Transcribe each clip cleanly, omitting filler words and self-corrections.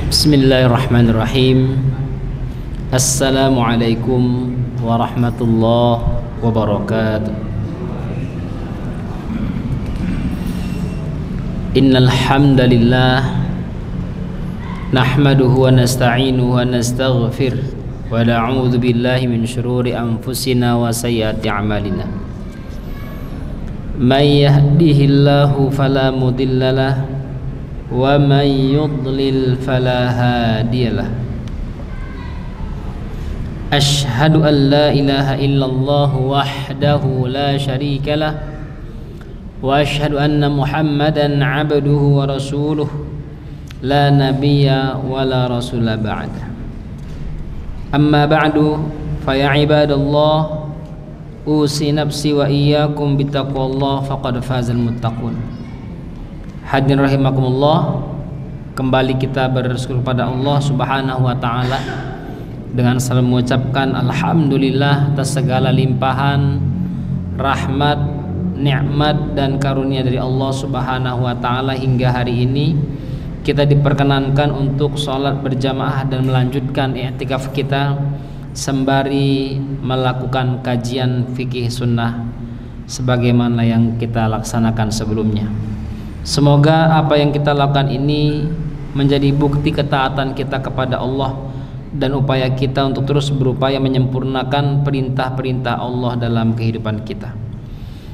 Bismillahirrahmanirrahim. Assalamualaikum warahmatullahi wabarakatuh. Innal hamdalillah nahmaduhu wa nasta'inuhu wa nastaghfir wa na'udzu billahi min shururi anfusina wa sayyiati a'malina. May yahdihillahu fala mudhillalah wa may yudlil fala hadiyalah. Asyhadu an la ilaha illallah wahdahu la syarikalah wa asyhadu anna Muhammadan abduhu wa rasuluh la nabiyya wa la rasula ba'da. Amma ba'du fa ya ibadallah usi nafsi wa iyyakum bittaqwallah faqad fazal muttaqun. Hadirin rahimakumullah, kembali kita bersyukur kepada Allah Subhanahu wa taala dengan selalu mengucapkan alhamdulillah atas segala limpahan rahmat, nikmat dan karunia dari Allah Subhanahu wa taala. Hingga hari ini kita diperkenankan untuk sholat berjamaah dan melanjutkan i'tikaf kita sembari melakukan kajian fikih sunnah sebagaimana yang kita laksanakan sebelumnya. Semoga apa yang kita lakukan ini menjadi bukti ketaatan kita kepada Allah dan upaya kita untuk terus berupaya menyempurnakan perintah-perintah Allah dalam kehidupan kita.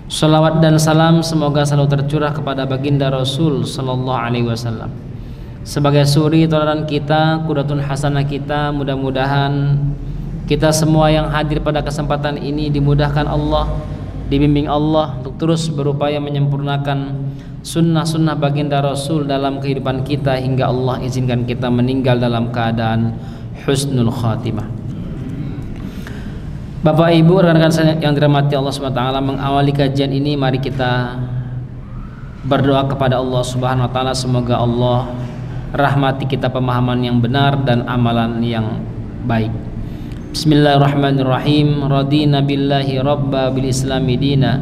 Salawat dan salam semoga selalu tercurah kepada baginda Rasul sallallahu alaihi wasallam sebagai suri tauladan kita, qudwatun hasanah kita. Mudah-mudahan kita semua yang hadir pada kesempatan ini dimudahkan Allah, dibimbing Allah untuk terus berupaya menyempurnakan sunnah-sunnah baginda Rasul dalam kehidupan kita hingga Allah izinkan kita meninggal dalam keadaan husnul khatimah. Bapak Ibu, rekan-rekan saya yang dirahmati Allah SWT, mengawali kajian ini mari kita berdoa kepada Allah Subhanahu wa taala semoga Allah rahmati kita pemahaman yang benar dan amalan yang baik. Bismillahirrahmanirrahim. Radina billahi rabba bil islami dina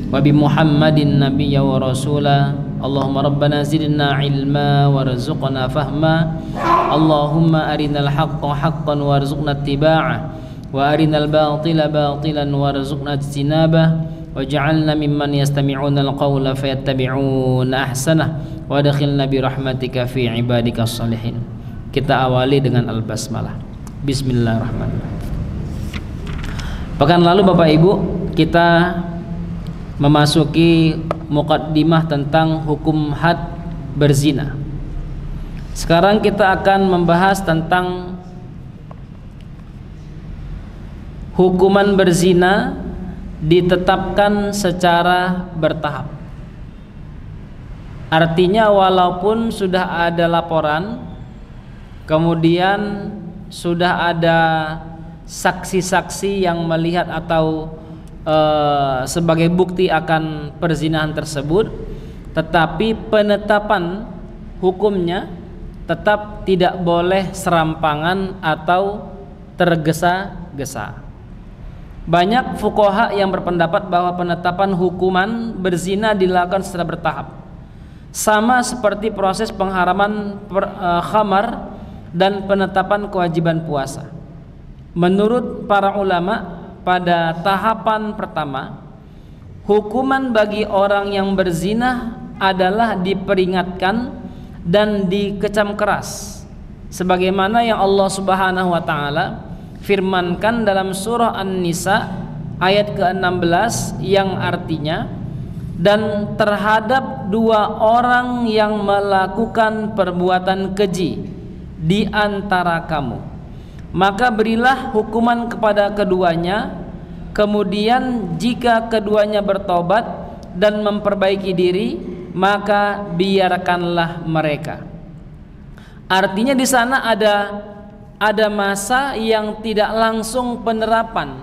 wa bi Muhammadin nabiyya wa rasula. Allahumma rabbana zidna ilma warzuqna fahma. Allahumma arinal haqqa haqqan warzuqna ittiba'ah wa arinal batila batilan warzuqna ijtinabah waj'alna mimman yastami'una alqawla fayattabi'una ahsanah wa adkhilna bi rahmatika fi ibadikas shalihin. Kita awali dengan al-basmalah. Bismillahirrahmanirrahim. Pekan lalu Bapak Ibu kita memasuki muqaddimah tentang hukum had berzina. Sekarang kita akan membahas tentang hukuman berzina ditetapkan secara bertahap. Artinya walaupun sudah ada laporan, kemudian sudah ada saksi-saksi yang melihat atau sebagai bukti akan perzinahan tersebut, tetapi penetapan hukumnya tetap tidak boleh serampangan atau tergesa-gesa. Banyak fuqaha yang berpendapat bahwa penetapan hukuman berzina dilakukan secara bertahap, sama seperti proses pengharaman khamar dan penetapan kewajiban puasa. Menurut para ulama, pada tahapan pertama, hukuman bagi orang yang berzina adalah diperingatkan dan dikecam keras, sebagaimana yang Allah Subhanahu wa taala firmankan dalam surah An-Nisa ayat ke-16 yang artinya, dan terhadap dua orang yang melakukan perbuatan keji di antara kamu, maka berilah hukuman kepada keduanya, kemudian jika keduanya bertobat dan memperbaiki diri, maka biarkanlah mereka. Artinya di sana ada masa yang tidak langsung penerapan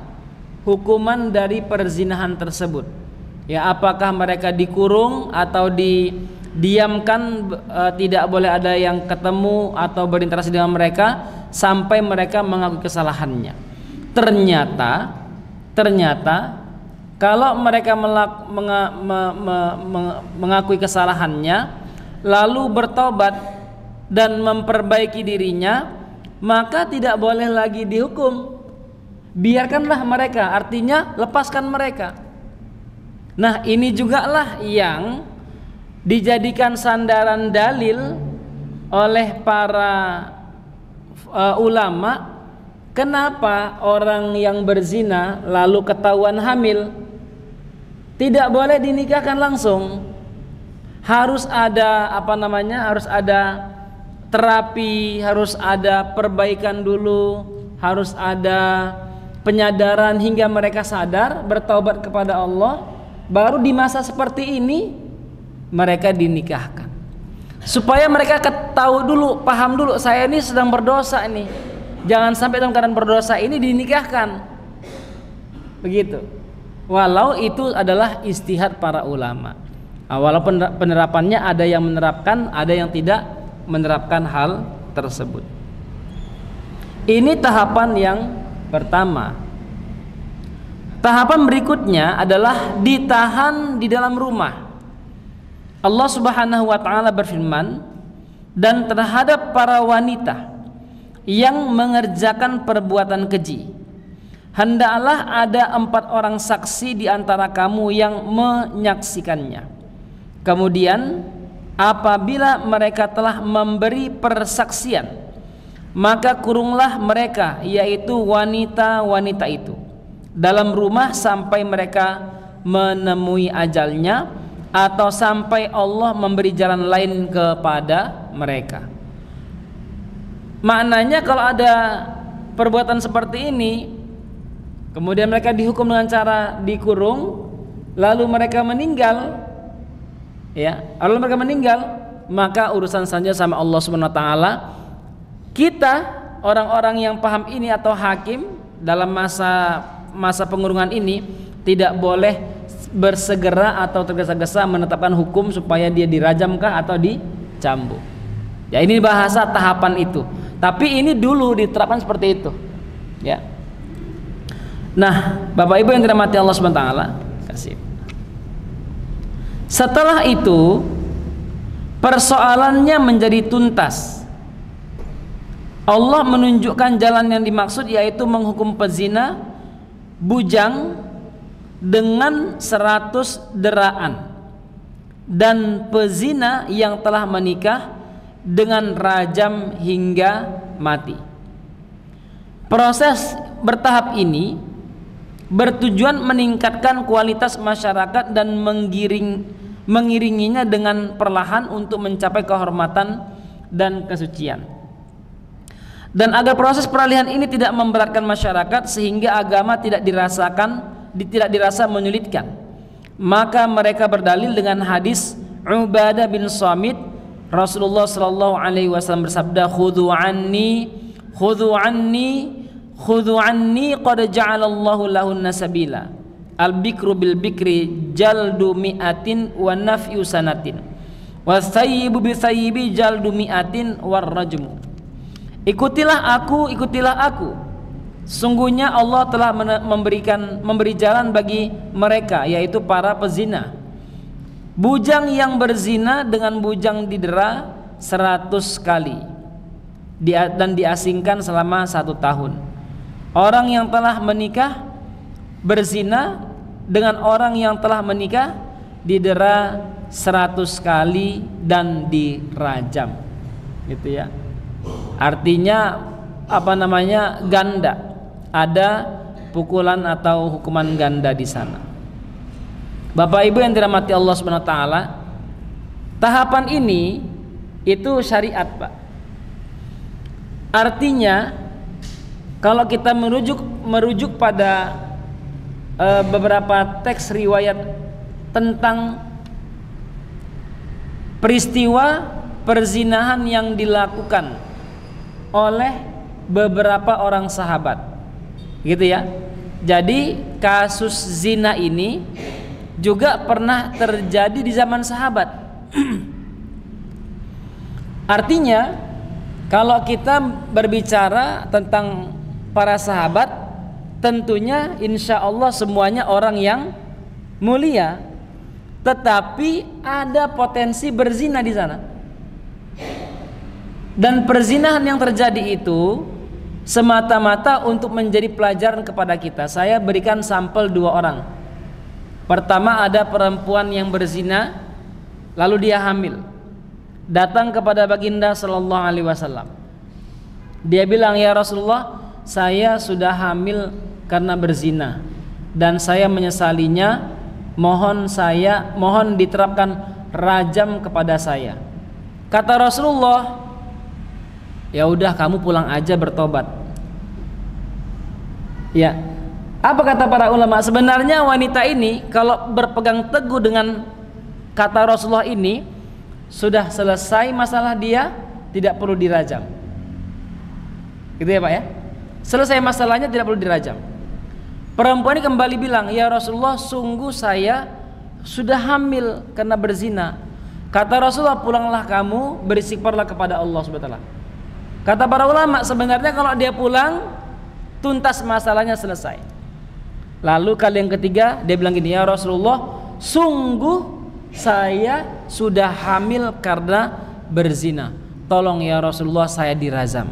hukuman dari perzinahan tersebut. Ya, apakah mereka dikurung atau didiamkan, tidak boleh ada yang ketemu atau berinteraksi dengan mereka sampai mereka mengakui kesalahannya. Ternyata kalau mereka mengakui kesalahannya lalu bertobat dan memperbaiki dirinya, maka tidak boleh lagi dihukum. Biarkanlah mereka, artinya lepaskan mereka. Nah, ini juga lah yang dijadikan sandaran dalil oleh para ulama. Kenapa orang yang berzina lalu ketahuan hamil tidak boleh dinikahkan langsung? Harus ada harus ada terapi, harus ada perbaikan dulu, harus ada penyadaran hingga mereka sadar, bertaubat kepada Allah. Baru di masa seperti ini mereka dinikahkan. Supaya mereka tahu dulu, paham dulu, saya ini sedang berdosa nih. Jangan sampai dalam keadaan berdosa ini dinikahkan. Begitu. Walau itu adalah ijtihad para ulama. Walaupun penerapannya ada yang menerapkan, ada yang tidak menerapkan hal tersebut. Ini tahapan yang pertama. Tahapan berikutnya adalah ditahan di dalam rumah. Allah Subhanahu wa taala berfirman, dan terhadap para wanita yang mengerjakan perbuatan keji, hendaklah ada 4 orang saksi di antara kamu yang menyaksikannya. Kemudian apabila mereka telah memberi persaksian, maka kurunglah mereka, yaitu wanita-wanita itu, dalam rumah sampai mereka menemui ajalnya atau sampai Allah memberi jalan lain kepada mereka. Maknanya kalau ada perbuatan seperti ini, kemudian mereka dihukum dengan cara dikurung, lalu mereka meninggal, maka urusan saja sama Allah Subhanahu wa taala. Kita orang-orang yang paham ini atau hakim dalam masa pengurungan ini tidak boleh bersegera atau tergesa-gesa menetapkan hukum supaya dia dirajamkah atau dicambuk. Ya, ini bahasa tahapan itu. Tapi ini dulu diterapkan seperti itu, ya. Nah, Bapak Ibu yang dirahmati Allah Subhanahu wa taala, kasih. Setelah itu persoalannya menjadi tuntas. Allah menunjukkan jalan yang dimaksud, yaitu menghukum pezina bujang dengan 100 deraan dan pezina yang telah menikah dengan rajam hingga mati. Proses bertahap ini bertujuan meningkatkan kualitas masyarakat dan mengiringinya dengan perlahan untuk mencapai kehormatan dan kesucian. Dan agar proses peralihan ini tidak memberatkan masyarakat sehingga agama tidak dirasa menyulitkan, maka mereka berdalil dengan hadis Ubadah bin Samit. Rasulullah sallallahu alaihi wasallam bersabda, khudhu anni qad ja'alallahu lahunna sabila, al-bikru bil bikri jaldu mi'atin wa nafyu sanatin, wa thayyibu bi thayyibi jaldu mi'atin war rajmu. Ikutilah aku, sungguhnya Allah telah memberi jalan bagi mereka, yaitu para pezina. Bujang yang berzina dengan bujang didera 100 kali dan diasingkan selama 1 tahun. Orang yang telah menikah berzina dengan orang yang telah menikah didera 100 kali dan dirajam, gitu ya. Artinya ganda, ada pukulan atau hukuman ganda di sana. Bapak Ibu yang dirahmati Allah Subhanahu wa taala, tahapan ini itu syariat, Pak. Artinya kalau kita merujuk pada beberapa teks riwayat tentang peristiwa perzinahan yang dilakukan oleh beberapa orang sahabat, gitu ya. Jadi kasus zina ini juga pernah terjadi di zaman sahabat. Artinya kalau kita berbicara tentang para sahabat, tentunya insya Allah semuanya orang yang mulia, tetapi ada potensi berzina di sana. Dan perzinahan yang terjadi itu semata-mata untuk menjadi pelajaran kepada kita. Saya berikan sampel 2 orang. Pertama, ada perempuan yang berzina lalu dia hamil. Datang kepada baginda sallallahu alaihi wasallam. Dia bilang, "Ya Rasulullah, saya sudah hamil karena berzina dan saya menyesalinya. Mohon diterapkan rajam kepada saya." Kata Rasulullah, "Ya udah, kamu pulang aja bertobat." Ya. Apa kata para ulama? Sebenarnya wanita ini kalau berpegang teguh dengan kata Rasulullah ini, sudah selesai masalah dia, tidak perlu dirajam. Gitu ya Pak ya? Selesai masalahnya, tidak perlu dirajam. Perempuan ini kembali bilang, "Ya Rasulullah, sungguh saya sudah hamil karena berzina." Kata Rasulullah, "Pulanglah kamu, beristighfarlah kepada Allah Subhanahu wa taala." Kata para ulama, sebenarnya kalau dia pulang, tuntas masalahnya, selesai. Lalu kali yang ketiga dia bilang gini, "Ya Rasulullah, sungguh saya sudah hamil karena berzina. Tolong ya Rasulullah, saya dirazam."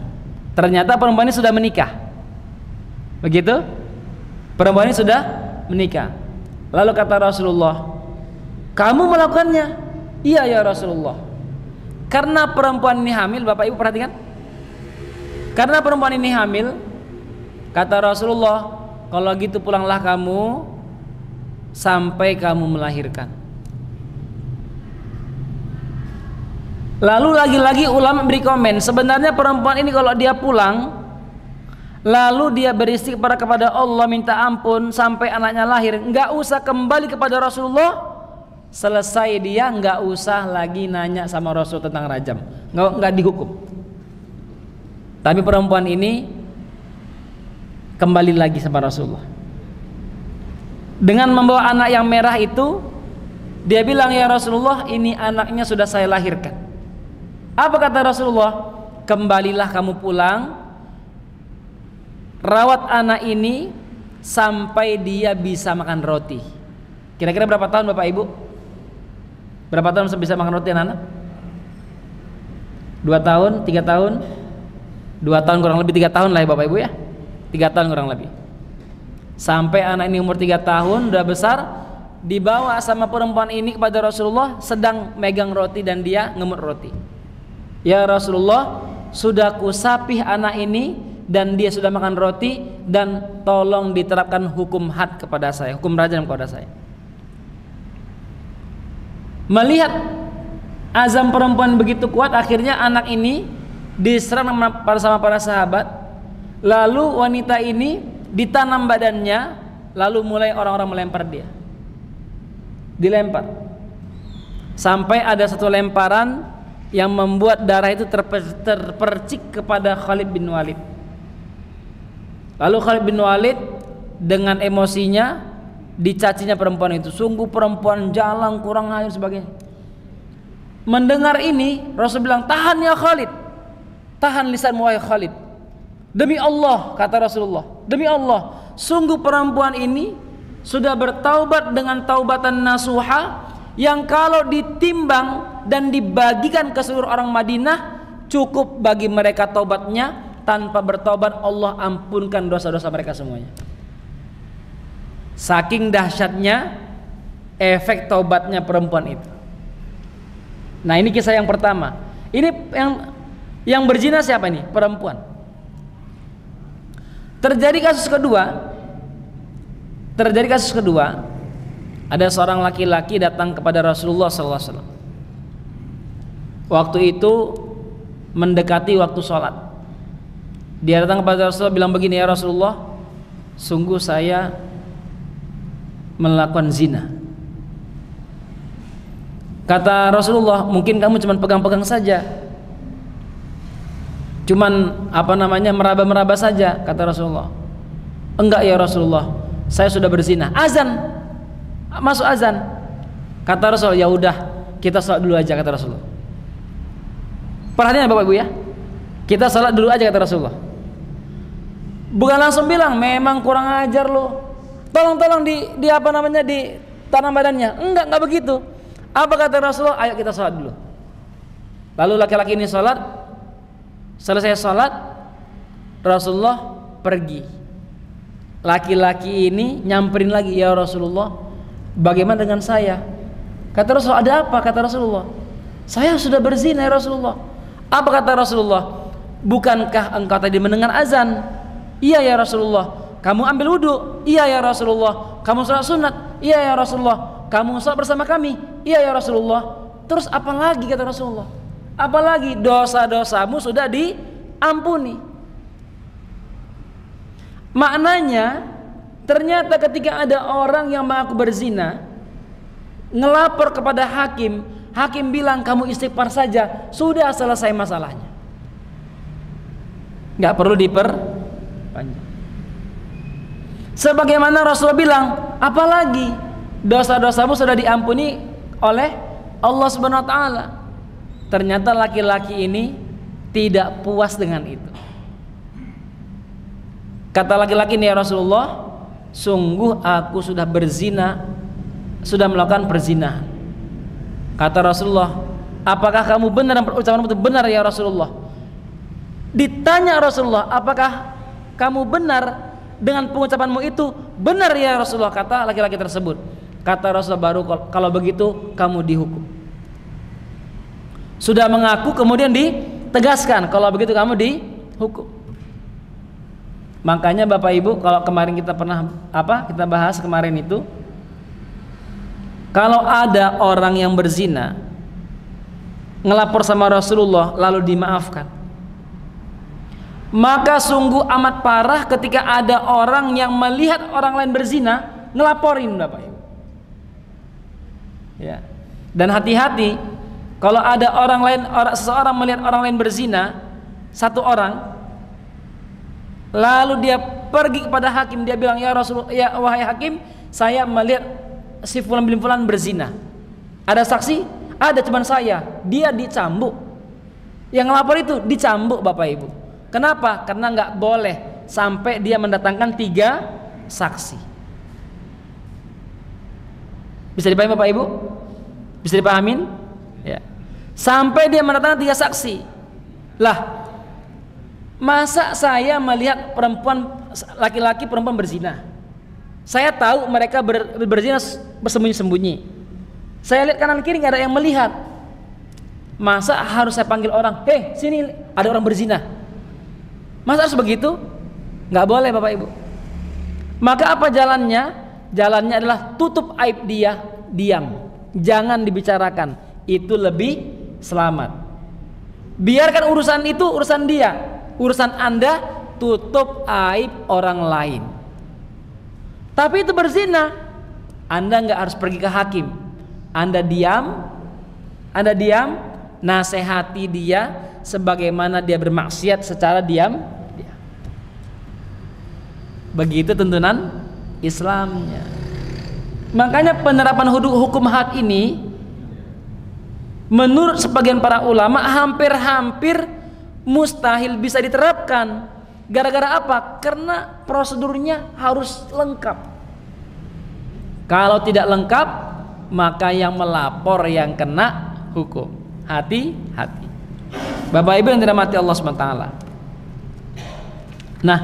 Ternyata perempuan ini sudah menikah. Begitu? Perempuan ini sudah menikah. Lalu kata Rasulullah, "Kamu melakukannya?" "Iya ya Rasulullah." Karena perempuan ini hamil, Bapak Ibu perhatikan. Karena perempuan ini hamil, kata Rasulullah, "Kalau gitu pulanglah kamu sampai kamu melahirkan." Lalu lagi-lagi ulama beri komen, sebenarnya perempuan ini kalau dia pulang lalu dia beristighfar kepada Allah, minta ampun sampai anaknya lahir, nggak usah kembali kepada Rasulullah. Selesai dia nggak usah lagi nanya sama Rasul tentang rajam, nggak dihukum. Tapi perempuan ini kembali lagi sama Rasulullah dengan membawa anak yang merah itu. Dia bilang, "Ya Rasulullah, ini anaknya sudah saya lahirkan." Apa kata Rasulullah? "Kembalilah kamu pulang, rawat anak ini sampai dia bisa makan roti." Kira-kira berapa tahun Bapak Ibu? Berapa tahun bisa makan roti anak-anak? 2 tahun, 3 tahun? 2 tahun kurang lebih, 3 tahun lah ya Bapak Ibu ya. 3 tahun kurang lebih. Sampai anak ini umur 3 tahun, udah besar, dibawa sama perempuan ini kepada Rasulullah, sedang megang roti dan dia ngemut roti. "Ya Rasulullah, sudah kusapih anak ini dan dia sudah makan roti, dan tolong diterapkan hukum had kepada saya, hukum rajam kepada saya." Melihat azam perempuan begitu kuat, akhirnya anak ini diserang sama para sahabat. Lalu wanita ini ditanam badannya, lalu mulai orang-orang melempar dia. Dilempar. Sampai ada satu lemparan yang membuat darah itu terpercik kepada Khalid bin Walid. Lalu Khalid bin Walid dengan emosinya dicacinya perempuan itu, "Sungguh perempuan jalang, kurang ajar," sebagainya. Mendengar ini Rasul bilang, "Tahan ya Khalid, tahan lisanmu wahai Khalid. Demi Allah," kata Rasulullah, "demi Allah, sungguh perempuan ini sudah bertaubat dengan taubatan nasuha yang kalau ditimbang dan dibagikan ke seluruh orang Madinah cukup bagi mereka taubatnya, tanpa bertaubat Allah ampunkan dosa-dosa mereka semuanya." Saking dahsyatnya efek taubatnya perempuan itu. Nah, ini kisah yang pertama. Ini yang berzina siapa ini? Perempuan. Terjadi kasus kedua. Ada seorang laki-laki datang kepada Rasulullah SAW. Waktu itu mendekati waktu sholat. Dia datang kepada Rasulullah bilang begini, "Ya Rasulullah, sungguh saya melakukan zina." Kata Rasulullah, "Mungkin kamu cuma pegang-pegang saja, cuman meraba-meraba saja." Kata Rasulullah, "Enggak ya Rasulullah, saya sudah berzina." Azan, masuk azan. Kata Rasulullah, "Ya udah, kita sholat dulu aja," kata Rasulullah. Perhatian Bapak Ibu ya, kita sholat dulu aja, kata Rasulullah. Bukan langsung bilang, "Memang kurang ajar lo, tolong di tanam badannya." Enggak begitu. Apa kata Rasulullah? "Ayo kita sholat dulu." Lalu laki-laki ini sholat, Selesai sholat, Rasulullah pergi. Laki-laki ini nyamperin lagi, ya Rasulullah, bagaimana dengan saya? Kata Rasulullah, ada apa? Kata Rasulullah, saya sudah berzina ya Rasulullah. Apa kata Rasulullah? Bukankah engkau tadi mendengar azan? Iya ya Rasulullah. Kamu ambil wudhu? Iya ya Rasulullah. Kamu sholat sunat? Iya ya Rasulullah. Kamu sholat bersama kami? Iya ya Rasulullah. Terus apa lagi kata Rasulullah? Apalagi dosa-dosamu sudah diampuni. Maknanya ternyata ketika ada orang yang mengaku berzina, ngelapor kepada hakim, hakim bilang kamu istighfar saja, sudah selesai masalahnya, nggak perlu diperpanjang. Sebagaimana Rasulullah bilang, apalagi dosa-dosamu sudah diampuni oleh Allah Subhanahu wa taala. Ternyata laki-laki ini tidak puas dengan itu. Kata laki-laki ini, ya Rasulullah, sungguh aku sudah berzina, sudah melakukan perzinahan. Kata Rasulullah, apakah kamu benar ucapanmu itu benar ya Rasulullah? Ditanya Rasulullah, apakah kamu benar dengan pengucapanmu itu? Benar ya Rasulullah, kata laki-laki tersebut. Kata Rasulullah, baru kalau begitu kamu dihukum. Sudah mengaku kemudian ditegaskan, kalau begitu kamu dihukum. Makanya Bapak Ibu, kalau kemarin kita kita bahas kemarin itu, kalau ada orang yang berzina ngelapor sama Rasulullah lalu dimaafkan, maka sungguh amat parah ketika ada orang yang melihat orang lain berzina ngelaporin, Bapak Ibu. Ya. Dan hati-hati kalau ada seseorang melihat orang lain berzina, satu orang, lalu dia pergi kepada hakim, dia bilang, ya Rasulullah, ya wahai hakim, saya melihat si fulan bin fulan berzina. Ada saksi? Ada, cuman saya. Dia dicambuk. Yang ngelapor itu dicambuk, Bapak Ibu. Kenapa? Karena nggak boleh sampai dia mendatangkan 3 saksi. Bisa dipahami Bapak Ibu? Bisa dipahamin? Ya. Sampai dia mendatangkan 3 saksi. Lah, masa saya melihat laki-laki perempuan berzina? Saya tahu mereka berzina bersembunyi-sembunyi. Saya lihat kanan kiri nggak ada yang melihat. Masa harus saya panggil orang? Hei, sini ada orang berzina. Masa harus begitu? Nggak boleh Bapak Ibu. Maka apa jalannya? Jalannya adalah tutup aib dia, diam, jangan dibicarakan. Itu lebih selamat. Biarkan urusan itu urusan dia. Urusan Anda, tutup aib orang lain. Tapi itu berzina, Anda nggak harus pergi ke hakim. Anda diam, nasihati dia sebagaimana dia bermaksiat secara diam. Begitu tuntunan Islamnya. Makanya penerapan hukum had ini menurut sebagian para ulama hampir mustahil bisa diterapkan. Gara-gara apa? Karena prosedurnya harus lengkap. Kalau tidak lengkap, maka yang melapor yang kena hukum. Hati-hati. Bapak Ibu yang dirahmati Allah SWT. Nah,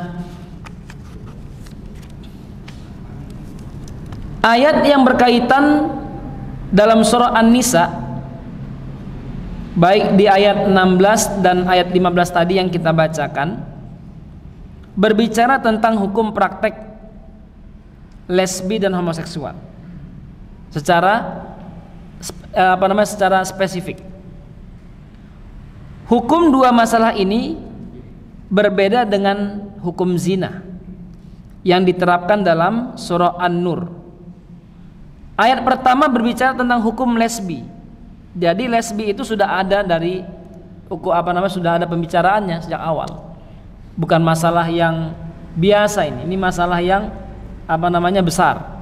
ayat yang berkaitan dalam surah An-Nisa, baik di ayat 16 dan ayat 15 tadi yang kita bacakan, berbicara tentang hukum praktek lesbi dan homoseksual secara secara spesifik. Hukum 2 masalah ini berbeda dengan hukum zina yang diterapkan dalam surah An-Nur. Ayat pertama berbicara tentang hukum lesbi. Jadi lesbi itu sudah ada dari sudah ada pembicaraannya sejak awal. Bukan masalah yang biasa ini masalah yang besar.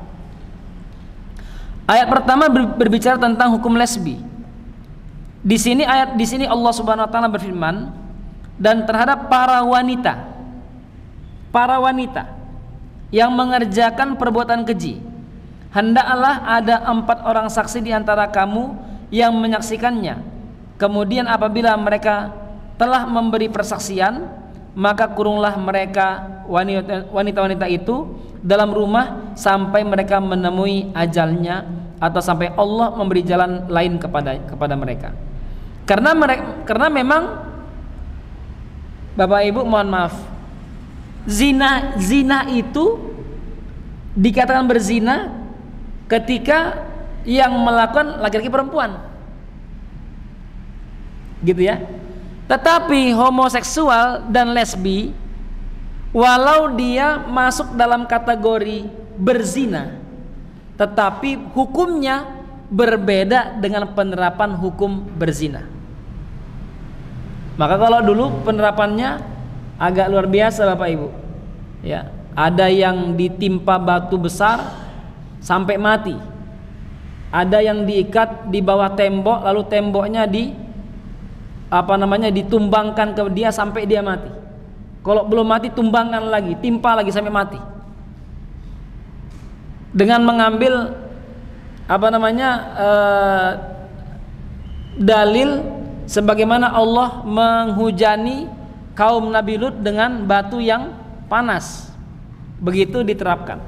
Ayat pertama berbicara tentang hukum lesbi. Di sini Allah Subhanahu wa taala berfirman, dan terhadap para wanita yang mengerjakan perbuatan keji, hendaklah ada 4 orang saksi di antara kamu yang menyaksikannya. Kemudian apabila mereka telah memberi persaksian, maka kurunglah mereka wanita-wanita itu dalam rumah sampai mereka menemui ajalnya atau sampai Allah memberi jalan lain kepada mereka. Karena memang Bapak Ibu mohon maaf, zina itu dikatakan berzina ketika yang melakukan laki-laki perempuan, gitu ya. Tetapi homoseksual dan lesbi, walau dia masuk dalam kategori berzina, tetapi hukumnya berbeda dengan penerapan hukum berzina. Maka kalau dulu penerapannya agak luar biasa Bapak Ibu, ya, ada yang ditimpa batu besar sampai mati, ada yang diikat di bawah tembok lalu temboknya ditumbangkan ke dia sampai dia mati. Kalau belum mati tumbangkan lagi, timpa lagi sampai mati. Dengan mengambil dalil sebagaimana Allah menghujani kaum Nabi Lut dengan batu yang panas. Begitu diterapkan.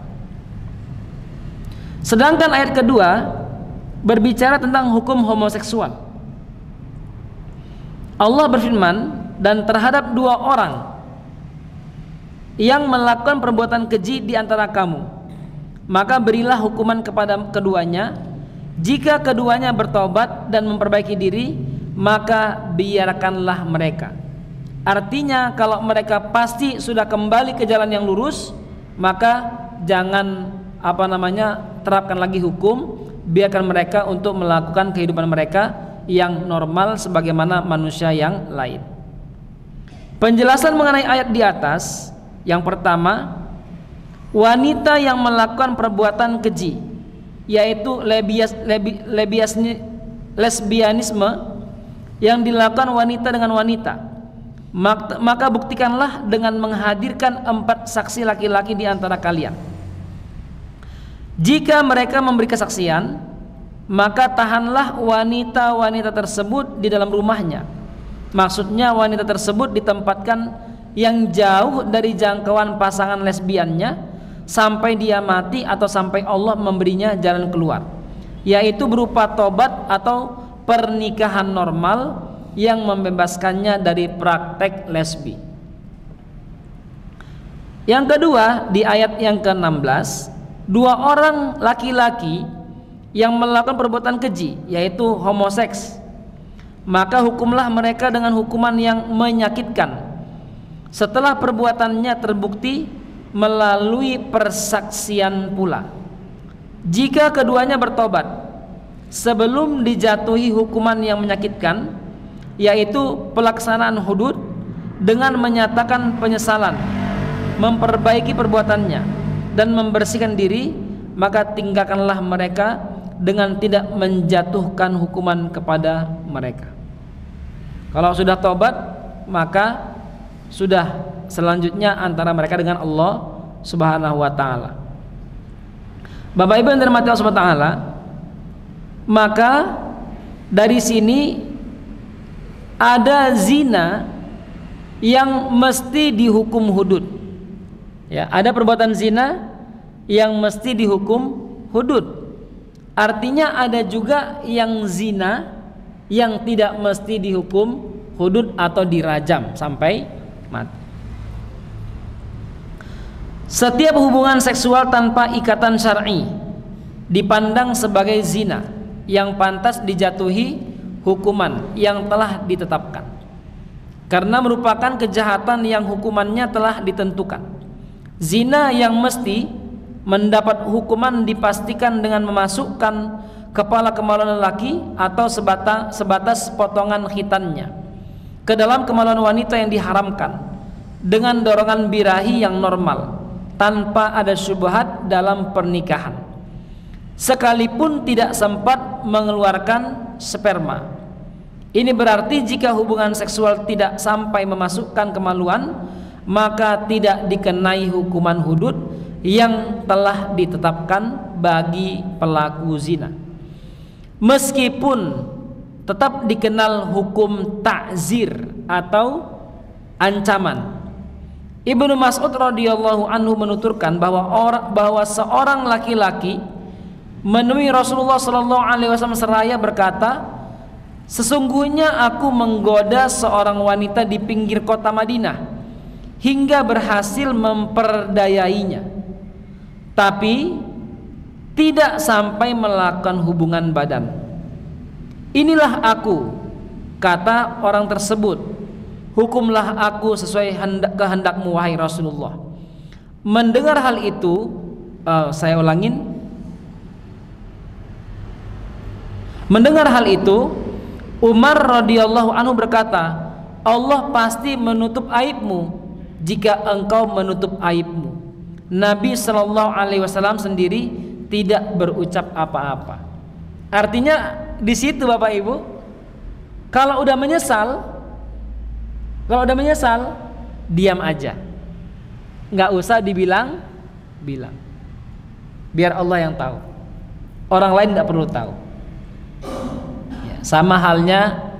Sedangkan ayat kedua berbicara tentang hukum homoseksual. Allah berfirman, dan terhadap dua orang yang melakukan perbuatan keji di antara kamu, maka berilah hukuman kepada keduanya. Jika keduanya bertobat dan memperbaiki diri, maka biarkanlah mereka. Artinya kalau mereka pasti sudah kembali ke jalan yang lurus, maka jangan terapkan lagi hukum, biarkan mereka untuk melakukan kehidupan mereka yang normal sebagaimana manusia yang lain. Penjelasan mengenai ayat di atas, yang pertama, wanita yang melakukan perbuatan keji, yaitu lesbianisme yang dilakukan wanita dengan wanita, maka buktikanlah dengan menghadirkan 4 saksi laki-laki di antara kalian. Jika mereka memberi kesaksian, maka tahanlah wanita-wanita tersebut di dalam rumahnya. Maksudnya wanita tersebut ditempatkan yang jauh dari jangkauan pasangan lesbiannya sampai dia mati atau sampai Allah memberinya jalan keluar, yaitu berupa tobat atau pernikahan normal yang membebaskannya dari praktek lesbi. Yang kedua, di ayat yang ke-16, 2 orang laki-laki yang melakukan perbuatan keji, yaitu homoseks, maka hukumlah mereka dengan hukuman yang menyakitkan setelah perbuatannya terbukti melalui persaksian pula. Jika keduanya bertobat sebelum dijatuhi hukuman yang menyakitkan, yaitu pelaksanaan hudud, dengan menyatakan penyesalan, memperbaiki perbuatannya dan membersihkan diri, maka tinggalkanlah mereka dengan tidak menjatuhkan hukuman kepada mereka. Kalau sudah tobat, maka sudah selanjutnya antara mereka dengan Allah Subhanahu wa taala. Bapak Ibu yang dirahmati Allah Subhanahu wa taala, maka dari sini ada zina yang mesti dihukum hudud. Ya, ada perbuatan zina yang mesti dihukum hudud. Artinya ada juga yang zina yang tidak mesti dihukum hudud atau dirajam sampai mati. Setiap hubungan seksual tanpa ikatan syar'i dipandang sebagai zina yang pantas dijatuhi hukuman yang telah ditetapkan, karena merupakan kejahatan yang hukumannya telah ditentukan. Zina yang mesti mendapat hukuman dipastikan dengan memasukkan kepala kemaluan lelaki atau sebatas potongan khitannya ke dalam kemaluan wanita yang diharamkan dengan dorongan birahi yang normal tanpa ada syubhat dalam pernikahan, sekalipun tidak sempat mengeluarkan sperma. Ini berarti jika hubungan seksual tidak sampai memasukkan kemaluan, maka tidak dikenai hukuman hudud yang telah ditetapkan bagi pelaku zina. Meskipun tetap dikenal hukum ta'zir atau ancaman. Ibnu Mas'ud radhiyallahu anhu menuturkan bahwa seorang laki-laki menemui Rasulullah sallallahu alaihi wasallam seraya berkata, "Sesungguhnya aku menggoda seorang wanita di pinggir kota Madinah hingga berhasil memperdayainya, tapi tidak sampai melakukan hubungan badan. Inilah aku," kata orang tersebut, "hukumlah aku sesuai kehendakmu wahai Rasulullah." Mendengar hal itu, saya ulangin. Mendengar hal itu, Umar radhiyallahu anhu berkata, "Allah pasti menutup aibmu jika engkau menutup aibmu." Nabi sallallahu alaihi wasallam sendiri tidak berucap apa-apa. Artinya di situ Bapak Ibu, kalau udah menyesal diam aja, nggak usah bilang. Biar Allah yang tahu, orang lain nggak perlu tahu. Ya, sama halnya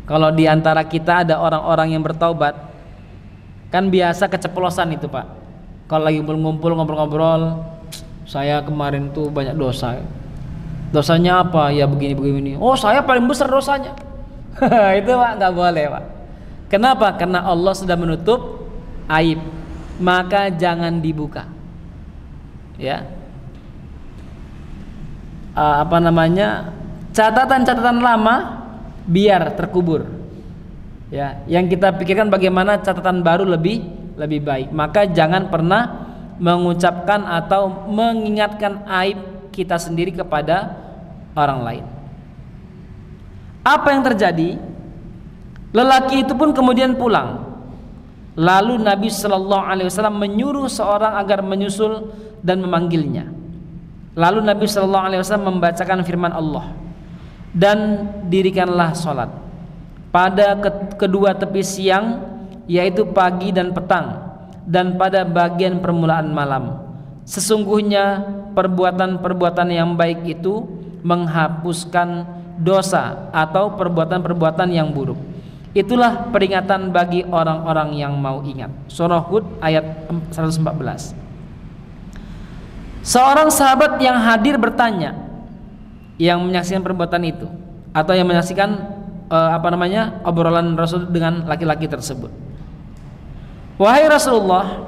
kalau di antara kita ada orang-orang yang bertaubat, kan biasa keceplosan itu Pak. Kalau lagi ngumpul ngobrol-ngobrol, "Saya kemarin tuh banyak dosa. Dosanya apa? Ya begini. Oh, saya paling besar dosanya." Itu Pak, nggak boleh Pak. Kenapa? Karena Allah sudah menutup aib, maka jangan dibuka. Ya, catatan-catatan lama biar terkubur. Ya, yang kita pikirkan bagaimana catatan baru lebih baik. Maka jangan pernah mengucapkan atau mengingatkan aib kita sendiri kepada orang lain. Apa yang terjadi? Lelaki itu pun kemudian pulang. Lalu Nabi Shallallahu Alaihi Wasallam menyuruh seorang agar menyusul dan memanggilnya. Lalu Nabi Shallallahu Alaihi Wasallam membacakan firman Allah, "Dan dirikanlah sholat pada kedua tepi siang, yaitu pagi dan petang, dan pada bagian permulaan malam. Sesungguhnya perbuatan-perbuatan yang baik itu menghapuskan dosa atau perbuatan-perbuatan yang buruk. Itulah peringatan bagi orang-orang yang mau ingat." Surah Hud ayat 114. Seorang sahabat yang hadir bertanya, yang menyaksikan perbuatan itu atau yang menyaksikan obrolan Rasul dengan laki-laki tersebut, "Wahai Rasulullah,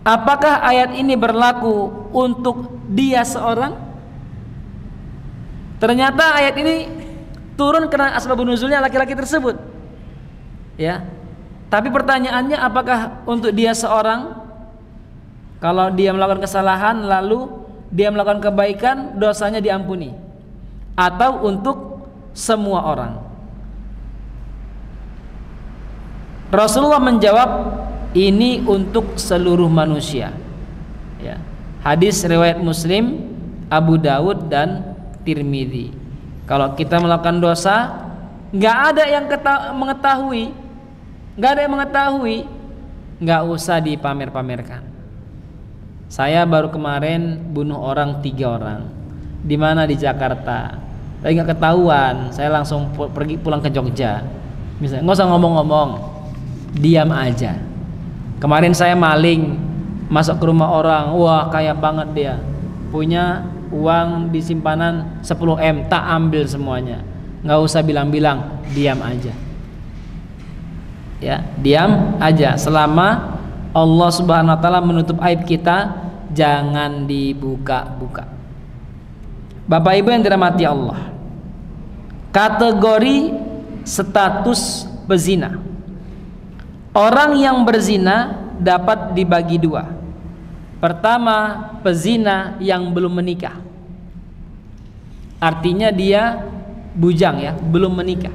apakah ayat ini berlaku untuk dia seorang?" Ternyata ayat ini turun karena asbabun nuzulnya laki-laki tersebut. Ya. Tapi pertanyaannya, apakah untuk dia seorang? Kalau dia melakukan kesalahan lalu dia melakukan kebaikan, dosanya diampuni, atau untuk semua orang? Rasulullah menjawab, ini untuk seluruh manusia. Ya. Hadis riwayat Muslim, Abu Dawud dan Tirmidzi. Kalau kita melakukan dosa, nggak ada yang mengetahui, nggak usah dipamer-pamerkan. Saya baru kemarin bunuh 3 orang. Di mana? Di Jakarta. Tapi nggak ketahuan. Saya langsung pulang ke Jogja. Misalnya, nggak usah ngomong-ngomong, diam aja. Kemarin saya maling, masuk ke rumah orang, wah kaya banget dia, punya uang di simpanan 10 M, tak ambil semuanya. Nggak usah bilang-bilang, diam aja. Ya, diam aja. Selama Allah Subhanahu wa taala menutup aib kita, jangan dibuka-buka. Bapak Ibu yang dirahmati Allah, kategori status pezina. Orang yang berzina dapat dibagi 2. Pertama, pezina yang belum menikah. Artinya dia bujang ya, belum menikah.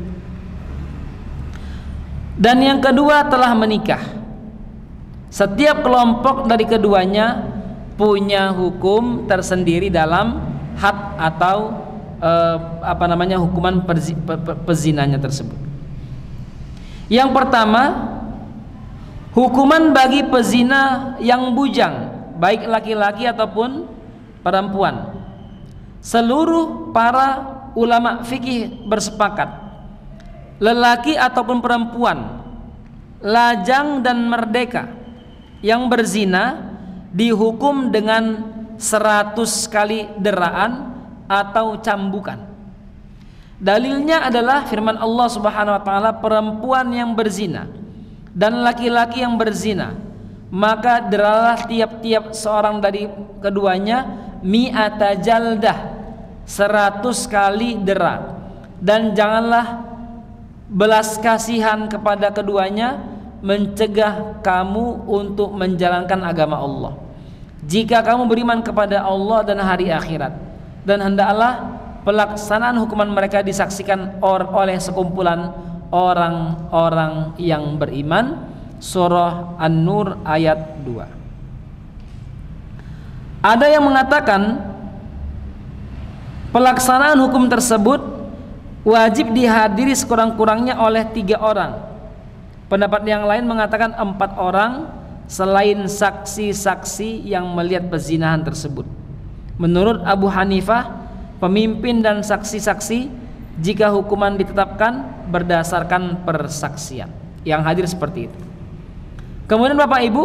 Dan yang kedua telah menikah. Setiap kelompok dari keduanya punya hukum tersendiri dalam had atau hukuman pezinanya tersebut. Yang pertama, hukuman bagi pezina yang bujang, baik laki-laki ataupun perempuan. Seluruh para ulama fikih bersepakat, lelaki ataupun perempuan, lajang dan merdeka yang berzina dihukum dengan 100 kali deraan atau cambukan. Dalilnya adalah firman Allah Subhanahu wa taala, perempuan yang berzina dan laki-laki yang berzina, maka deralah tiap-tiap seorang dari keduanya mi'ata jaldah, 100 kali dera, dan janganlah belas kasihan kepada keduanya, mencegah kamu untuk menjalankan agama Allah jika kamu beriman kepada Allah dan hari akhirat, dan hendaklah pelaksanaan hukuman mereka disaksikan oleh sekumpulan orang-orang yang beriman. Surah An-Nur ayat 2. Ada yang mengatakan pelaksanaan hukum tersebut wajib dihadiri sekurang-kurangnya oleh 3 orang. Pendapat yang lain mengatakan 4 orang selain saksi-saksi yang melihat perzinahan tersebut. Menurut Abu Hanifah, pemimpin dan saksi-saksi jika hukuman ditetapkan berdasarkan persaksian. Yang hadir seperti itu. Kemudian Bapak Ibu,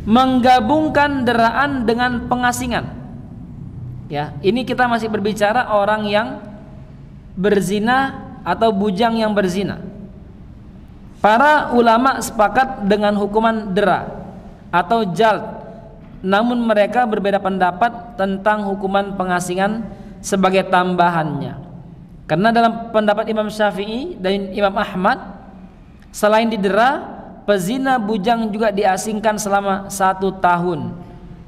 menggabungkan deraan dengan pengasingan. Ya, ini kita masih berbicara orang yang berzina atau bujang yang berzina. Para ulama sepakat dengan hukuman dera atau jald, namun mereka berbeda pendapat tentang hukuman pengasingan sebagai tambahannya. Karena dalam pendapat Imam Syafi'i dan Imam Ahmad, selain didera, pezina bujang juga diasingkan selama 1 tahun.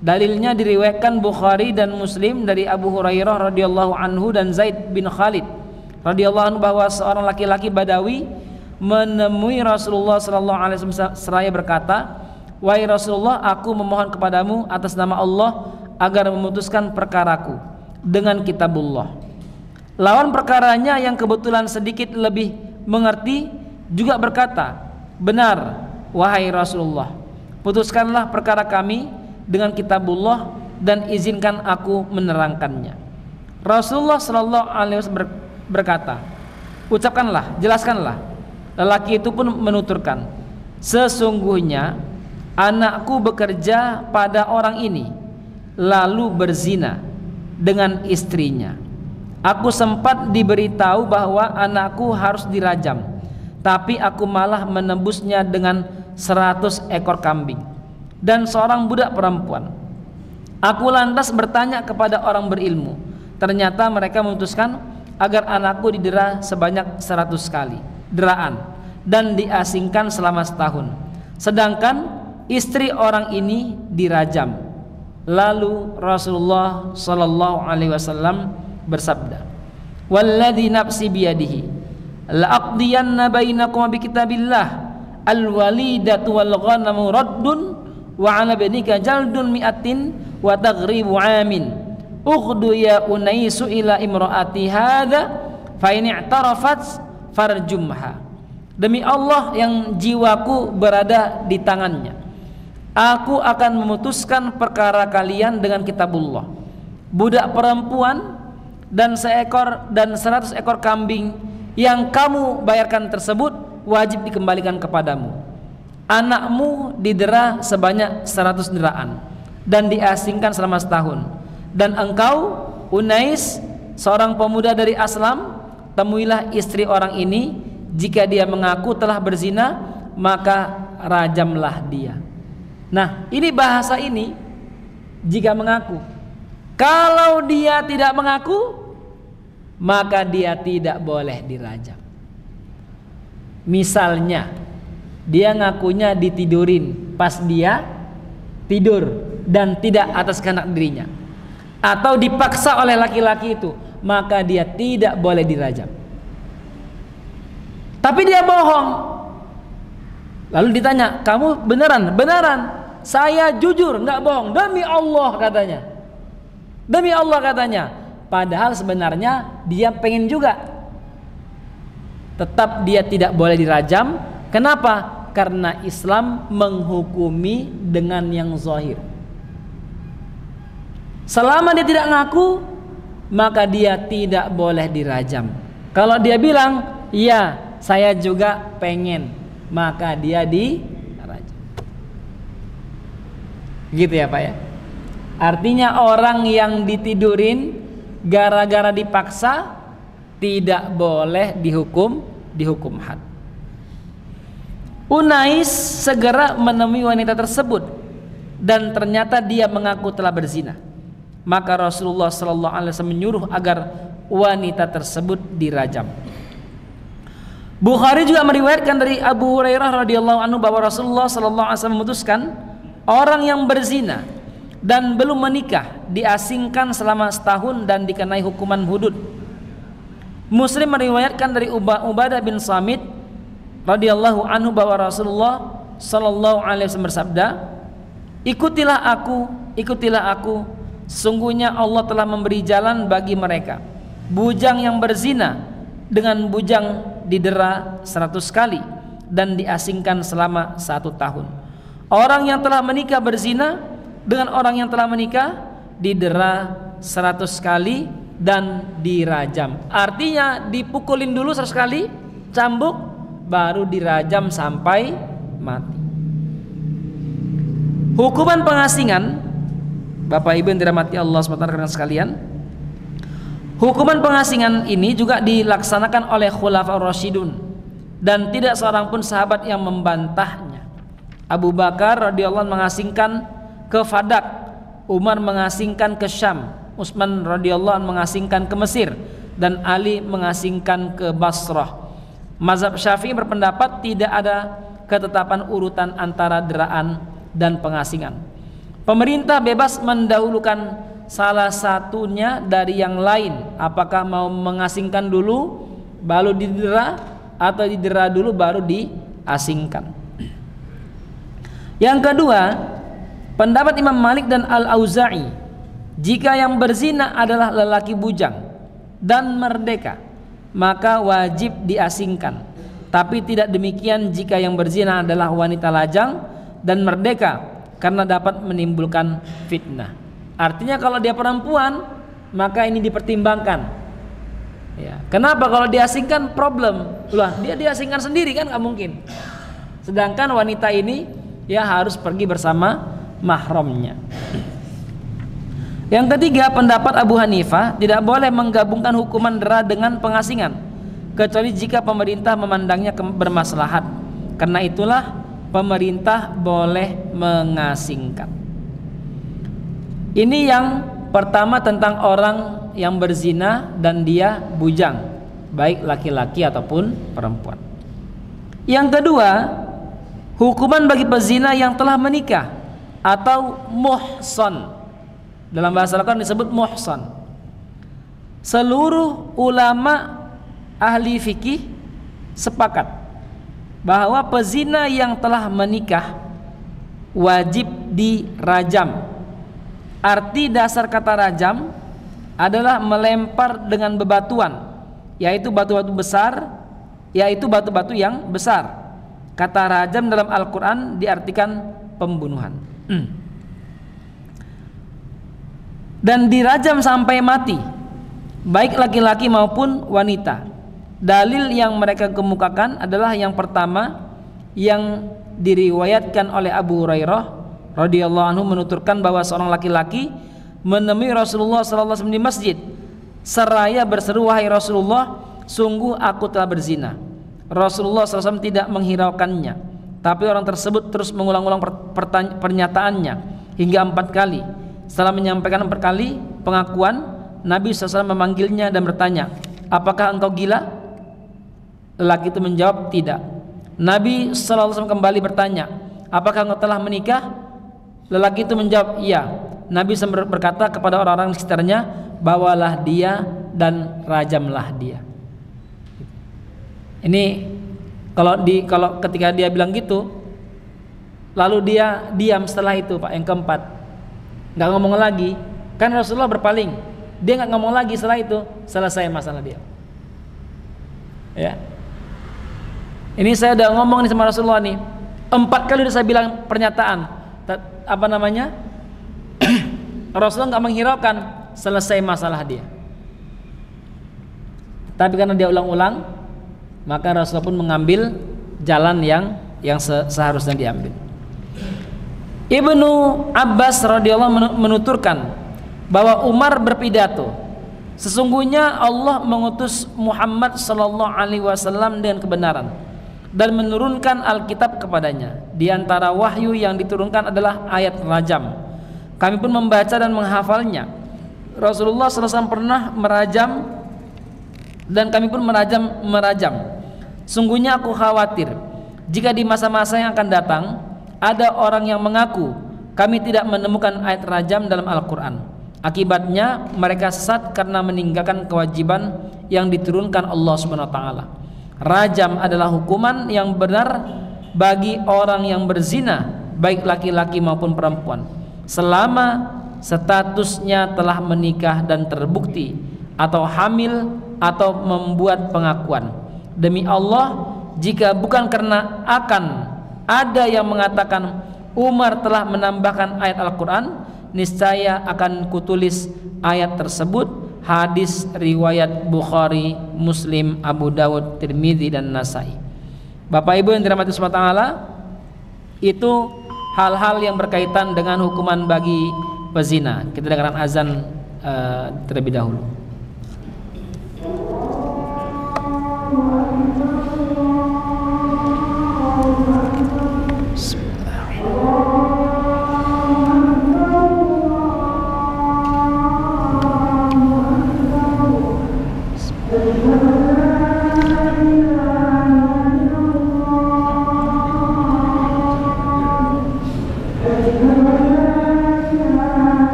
Dalilnya diriwayatkan Bukhari dan Muslim dari Abu Hurairah radhiyallahu anhu dan Zaid bin Khalid radhiyallahu anhu bahwa seorang laki-laki Badawi menemui Rasulullah sallallahu alaihi wasallam seraya berkata, "Wahai Rasulullah, aku memohon kepadamu atas nama Allah agar memutuskan perkaraku dengan kitabullah." Lawan perkaranya yang kebetulan sedikit lebih mengerti juga berkata, "Benar, wahai Rasulullah, putuskanlah perkara kami dengan kitabullah dan izinkan aku menerangkannya." Rasulullah sallallahu alaihi wasallam berkata, "Ucapkanlah, jelaskanlah." Lelaki itu pun menuturkan, "Sesungguhnya anakku bekerja pada orang ini lalu berzina dengan istrinya. Aku sempat diberitahu bahwa anakku harus dirajam, tapi aku malah menembusnya dengan 100 ekor kambing dan seorang budak perempuan. Aku lantas bertanya kepada orang berilmu. Ternyata mereka memutuskan agar anakku didera sebanyak 100 kali deraan dan diasingkan selama setahun. Sedangkan istri orang ini dirajam." Lalu Rasulullah sallallahu alaihi wasallam bersabda, "Walladzi nafsi biyadihi la'aqdiyanna bainakum bi kitabillah al-walidatu wal ghanamu raddun wa 'ala banika jaldun mi'atin wa taghribu 'amin ughdu ya unaisu ila imraati hadza fa in i'tarafat farjumha." Demi Allah yang jiwaku berada di tangannya, aku akan memutuskan perkara kalian dengan kitabullah. Budak perempuan dan 100 ekor kambing yang kamu bayarkan tersebut wajib dikembalikan kepadamu. Anakmu didera sebanyak 100 deraan dan diasingkan selama setahun. Dan engkau, Unais, seorang pemuda dari Aslam, temuilah istri orang ini. Jika dia mengaku telah berzina, maka rajamlah dia. Nah, ini bahasa ini jika mengaku. Kalau dia tidak mengaku, maka dia tidak boleh dirajam. Misalnya dia ngakunya ditidurin pas dia tidur dan tidak atas kehendak dirinya, atau dipaksa oleh laki-laki itu, maka dia tidak boleh dirajam. Tapi dia bohong. Lalu ditanya, "Kamu beneran?" "Beneran, saya jujur, nggak bohong, demi Allah," katanya. Demi Allah katanya. Padahal sebenarnya dia pengen juga. Tetap dia tidak boleh dirajam. Kenapa? Karena Islam menghukumi dengan yang zahir. Selama dia tidak ngaku, maka dia tidak boleh dirajam. Kalau dia bilang, "Ya, saya juga pengen," maka dia dirajam. Gitu ya Pak ya. Artinya orang yang ditidurin gara-gara dipaksa tidak boleh dihukum had. Unais segera menemui wanita tersebut dan ternyata dia mengaku telah berzina. Maka Rasulullah sallallahu alaihi wasallam menyuruh agar wanita tersebut dirajam. Bukhari juga meriwayatkan dari Abu Hurairah radhiyallahu anhu bahwa Rasulullah sallallahu alaihi wasallam memutuskan orang yang berzina dan belum menikah diasingkan selama setahun dan dikenai hukuman hudud. Muslim meriwayatkan dari Ubadah bin Samit radhiyallahu anhu bahwa Rasulullah sallallahu alaihi wasallam bersabda, ikutilah aku, sesungguhnya Allah telah memberi jalan bagi mereka. Bujang yang berzina dengan bujang didera 100 kali dan diasingkan selama 1 tahun. Orang yang telah menikah berzina dengan orang yang telah menikah didera 100 kali dan dirajam. Artinya dipukulin dulu 100 kali, cambuk, baru dirajam sampai mati. Hukuman pengasingan, Bapak Ibu yang dirahmati Allah SWT sekalian, hukuman pengasingan ini juga dilaksanakan oleh Khulafaur Rasyidun dan tidak seorang pun sahabat yang membantahnya. Abu Bakar radhiyallahu anhu mengasingkan ke Fadak, Umar mengasingkan ke Syam, Utsman radhiyallahu anhu mengasingkan ke Mesir, dan Ali mengasingkan ke Basrah. Mazhab Syafi'i berpendapat tidak ada ketetapan urutan antara deraan dan pengasingan. Pemerintah bebas mendahulukan salah satunya dari yang lain. Apakah mau mengasingkan dulu baru didera, atau didera dulu baru diasingkan. Yang kedua, pendapat Imam Malik dan Al-Auza'i, jika yang berzina adalah lelaki bujang dan merdeka, maka wajib diasingkan. Tapi tidak demikian jika yang berzina adalah wanita lajang dan merdeka, karena dapat menimbulkan fitnah. Artinya kalau dia perempuan, maka ini dipertimbangkan. Ya. Kenapa? Kalau diasingkan problem. Lah, dia diasingkan sendiri kan nggak mungkin. Sedangkan wanita ini ya harus pergi bersama mahramnya. Yang ketiga, pendapat Abu Hanifah tidak boleh menggabungkan hukuman dera dengan pengasingan, kecuali jika pemerintah memandangnya bermaslahat. Karena itulah pemerintah boleh mengasingkan. Ini yang pertama tentang orang yang berzina dan dia bujang, baik laki-laki ataupun perempuan. Yang kedua, hukuman bagi pezina yang telah menikah atau muhsan. Dalam bahasa Al-Quran disebut muhsan. Seluruh ulama ahli fikih sepakat bahwa pezina yang telah menikah wajib dirajam. Arti dasar kata rajam adalah melempar dengan bebatuan, yaitu batu-batu besar, yaitu batu-batu yang besar. Kata rajam dalam Al-Quran diartikan pembunuhan. Dan dirajam sampai mati, baik laki-laki maupun wanita. Dalil yang mereka kemukakan adalah yang pertama yang diriwayatkan oleh Abu Hurairah radhiyallahu anhu menuturkan bahwa seorang laki-laki menemui Rasulullah sallallahu alaihi wasallam di masjid seraya berseru, "Wahai Rasulullah, sungguh aku telah berzina." Rasulullah sallallahu alaihi wasallam tidak menghiraukannya, tapi orang tersebut terus mengulang-ulang pernyataannya hingga 4 kali. Setelah menyampaikan 4 kali pengakuan, Nabi SAW memanggilnya dan bertanya, "Apakah engkau gila?" Lelaki itu menjawab, "Tidak." Nabi SAW kembali bertanya, "Apakah engkau telah menikah?" Lelaki itu menjawab, "Iya." Nabi SAW berkata kepada orang-orang di sekitarnya, "Bawalah dia dan rajamlah dia." Ini kalau ketika dia bilang gitu, lalu dia diam setelah itu, Pak, yang keempat, nggak ngomong lagi, kan Rasulullah berpaling, dia nggak ngomong lagi. Setelah itu selesai masalah dia. Ya, ini saya udah ngomong nih sama Rasulullah nih, 4 kali udah saya bilang pernyataan, Rasulullah nggak menghiraukan, selesai masalah dia. Tapi karena dia ulang-ulang, maka Rasulullah pun mengambil jalan yang seharusnya diambil. Ibnu Abbas radhiyallahu menuturkan bahwa Umar berpidato, sesungguhnya Allah mengutus Muhammad sallallahu alaihi wasallam dengan kebenaran dan menurunkan Alkitab kepadanya. Di antara wahyu yang diturunkan adalah ayat rajam. Kami pun membaca dan menghafalnya. Rasulullah SAW pernah merajam dan kami pun merajam. Sungguhnya aku khawatir jika di masa-masa yang akan datang ada orang yang mengaku kami tidak menemukan ayat rajam dalam Al-Quran. Akibatnya mereka sesat karena meninggalkan kewajiban yang diturunkan Allah Subhanahu wa taala. Rajam adalah hukuman yang benar bagi orang yang berzina, baik laki-laki maupun perempuan, selama statusnya telah menikah dan terbukti atau hamil atau membuat pengakuan. Demi Allah, jika bukan karena akan ada yang mengatakan Umar telah menambahkan ayat Al-Quran, niscaya akan kutulis ayat tersebut. Hadis riwayat Bukhari, Muslim, Abu Dawud, Tirmidzi dan Nasai. Bapak Ibu yang dirahmati subhanahu wa ta'ala, itu hal-hal yang berkaitan dengan hukuman bagi pezina. Kita dengarkan azan terlebih dahulu.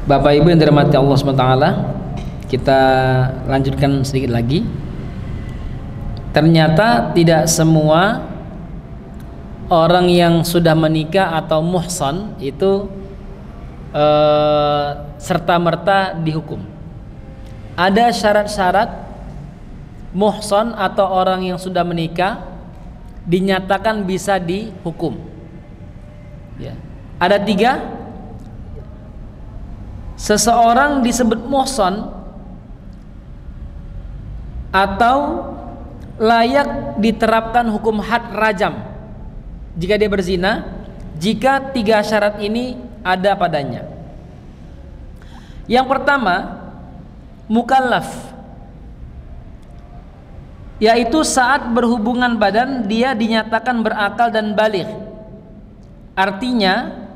Bapak Ibu yang dirahmati Allah SWT, kita lanjutkan sedikit lagi. Ternyata tidak semua orang yang sudah menikah atau muhsan itu serta-merta dihukum. Ada syarat-syarat muhsan atau orang yang sudah menikah dinyatakan bisa dihukum. Ya. Ada 3. Seseorang disebut muhsan atau layak diterapkan hukum had rajam jika dia berzina, jika 3 syarat ini ada padanya. Yang pertama, mukallaf, yaitu saat berhubungan badan dia dinyatakan berakal dan baligh. Artinya,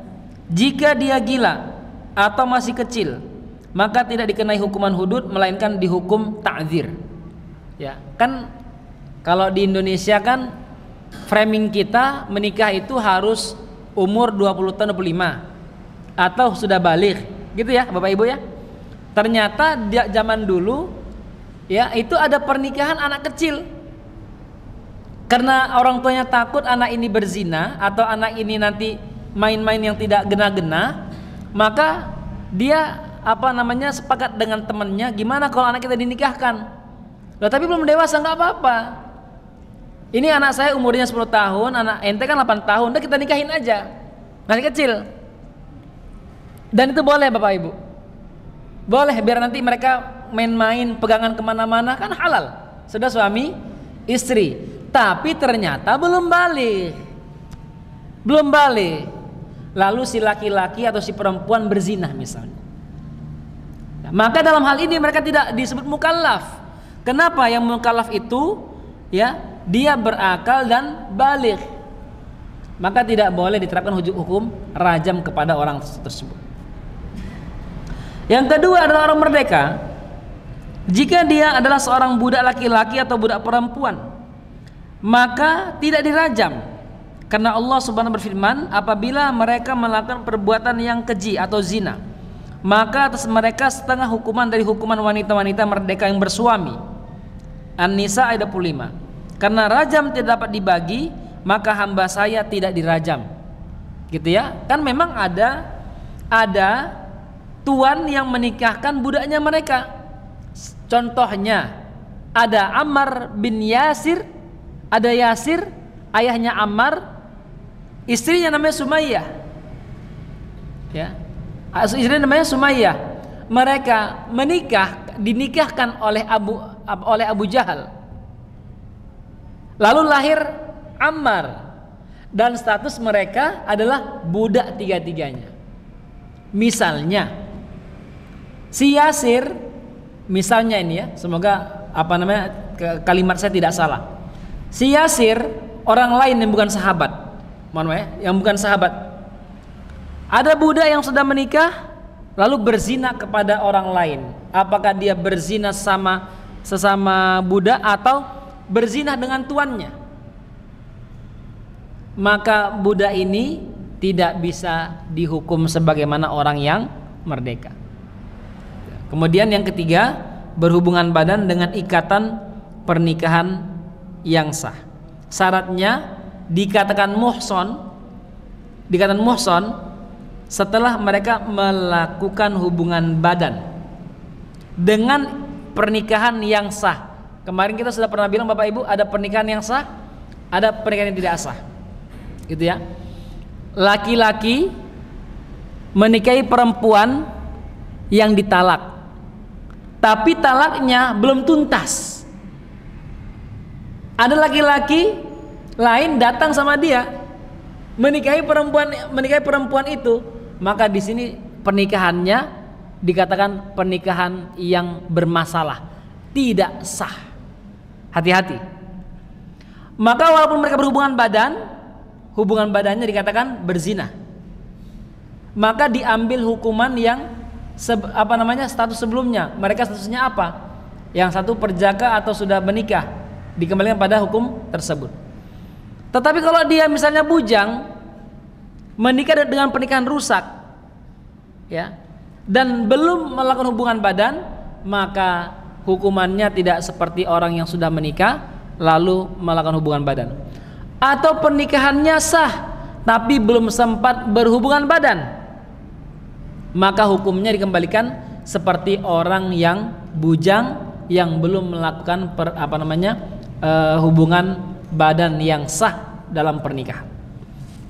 jika dia gila atau masih kecil, maka tidak dikenai hukuman hudud, melainkan dihukum ta'zir. Ya, kan kalau di Indonesia kan framing kita menikah itu harus umur 20 tahun 25 atau sudah baligh, gitu ya Bapak Ibu ya. Ternyata di zaman dulu ya itu ada pernikahan anak kecil. Karena orang tuanya takut anak ini berzina atau anak ini nanti main-main yang tidak gena-gena, maka dia sepakat dengan temannya, gimana kalau anak kita dinikahkan? Loh, tapi belum dewasa, nggak apa-apa. Ini anak saya umurnya 10 tahun, anak ente kan 8 tahun, udah kita nikahin aja, masih kecil. Dan itu boleh Bapak Ibu, boleh, biar nanti mereka main-main, pegangan kemana-mana kan halal, sudah suami istri. Tapi ternyata belum balik. Lalu si laki-laki atau si perempuan berzina misalnya. Maka dalam hal ini mereka tidak disebut mukallaf. Kenapa? Yang mukallaf itu ya dia berakal dan baligh. Maka tidak boleh diterapkan hukum rajam kepada orang tersebut. Yang kedua adalah orang merdeka. Jika dia adalah seorang budak laki-laki atau budak perempuan, maka tidak dirajam. Karena Allah Subhanahu berfirman, apabila mereka melakukan perbuatan yang keji atau zina, maka atas mereka setengah hukuman dari hukuman wanita-wanita merdeka yang bersuami. An-Nisa ayat 25. Karena rajam tidak dapat dibagi, maka hamba saya tidak dirajam. Gitu ya. Kan memang ada tuan yang menikahkan budaknya mereka. Contohnya ada Ammar bin Yasir, ada Yasir ayahnya Ammar, istrinya namanya Sumayyah. Ya. Istrinya namanya Sumayyah. Mereka dinikahkan oleh Abu Jahal. Lalu lahir Ammar dan status mereka adalah budak tiga-tiganya. Misalnya si Yasir, misalnya ini ya, semoga kalimat saya tidak salah. Si Yasir orang lain yang bukan sahabat, yang bukan sahabat. Ada budak yang sudah menikah lalu berzina kepada orang lain. Apakah dia berzina sesama budak atau berzina dengan tuannya? Maka budak ini tidak bisa dihukum sebagaimana orang yang merdeka. Kemudian yang ketiga, berhubungan badan dengan ikatan pernikahan yang sah. Syaratnya dikatakan muhson setelah mereka melakukan hubungan badan dengan pernikahan yang sah. Kemarin kita sudah pernah bilang Bapak Ibu, ada pernikahan yang sah, ada pernikahan yang tidak sah. Gitu ya. Laki-laki menikahi perempuan yang ditalak, tapi talaknya belum tuntas. Ada laki-laki lain datang sama dia menikahi perempuan itu, maka di sini pernikahannya dikatakan pernikahan yang bermasalah, tidak sah. Hati-hati. Maka walaupun mereka berhubungan badannya dikatakan berzina, maka diambil hukuman yang status sebelumnya. Mereka statusnya apa? Yang satu perjaka atau sudah menikah, dikembalikan pada hukum tersebut. Tetapi kalau dia misalnya bujang, menikah dengan pernikahan rusak, ya, dan belum melakukan hubungan badan, maka hukumannya tidak seperti orang yang sudah menikah lalu melakukan hubungan badan. Atau pernikahannya sah tapi belum sempat berhubungan badan, maka hukumnya dikembalikan seperti orang yang bujang yang belum melakukan hubungan badan yang sah dalam pernikahan.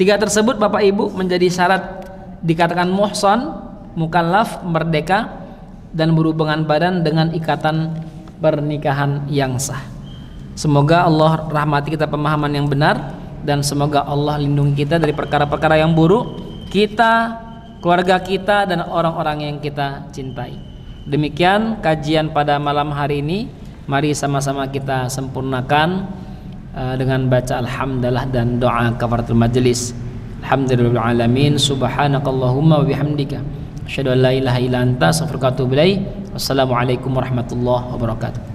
Tiga tersebut Bapak Ibu menjadi syarat dikatakan muhson, mukallaf, merdeka, dan berhubungan badan dengan ikatan pernikahan yang sah. Semoga Allah rahmati kita pemahaman yang benar, dan semoga Allah lindungi kita dari perkara-perkara yang buruk, kita, keluarga kita, dan orang-orang yang kita cintai. Demikian kajian pada malam hari ini. Mari sama-sama kita sempurnakan dengan baca alhamdulillah dan doa kafaratul majelis. Alhamdulillahil alamin, subhanakallahumma wa bihamdika asyhadu an la ilaha illa anta astaghfiruka wa atubu ilaik. Wassalamualaikum warahmatullahi wabarakatuh.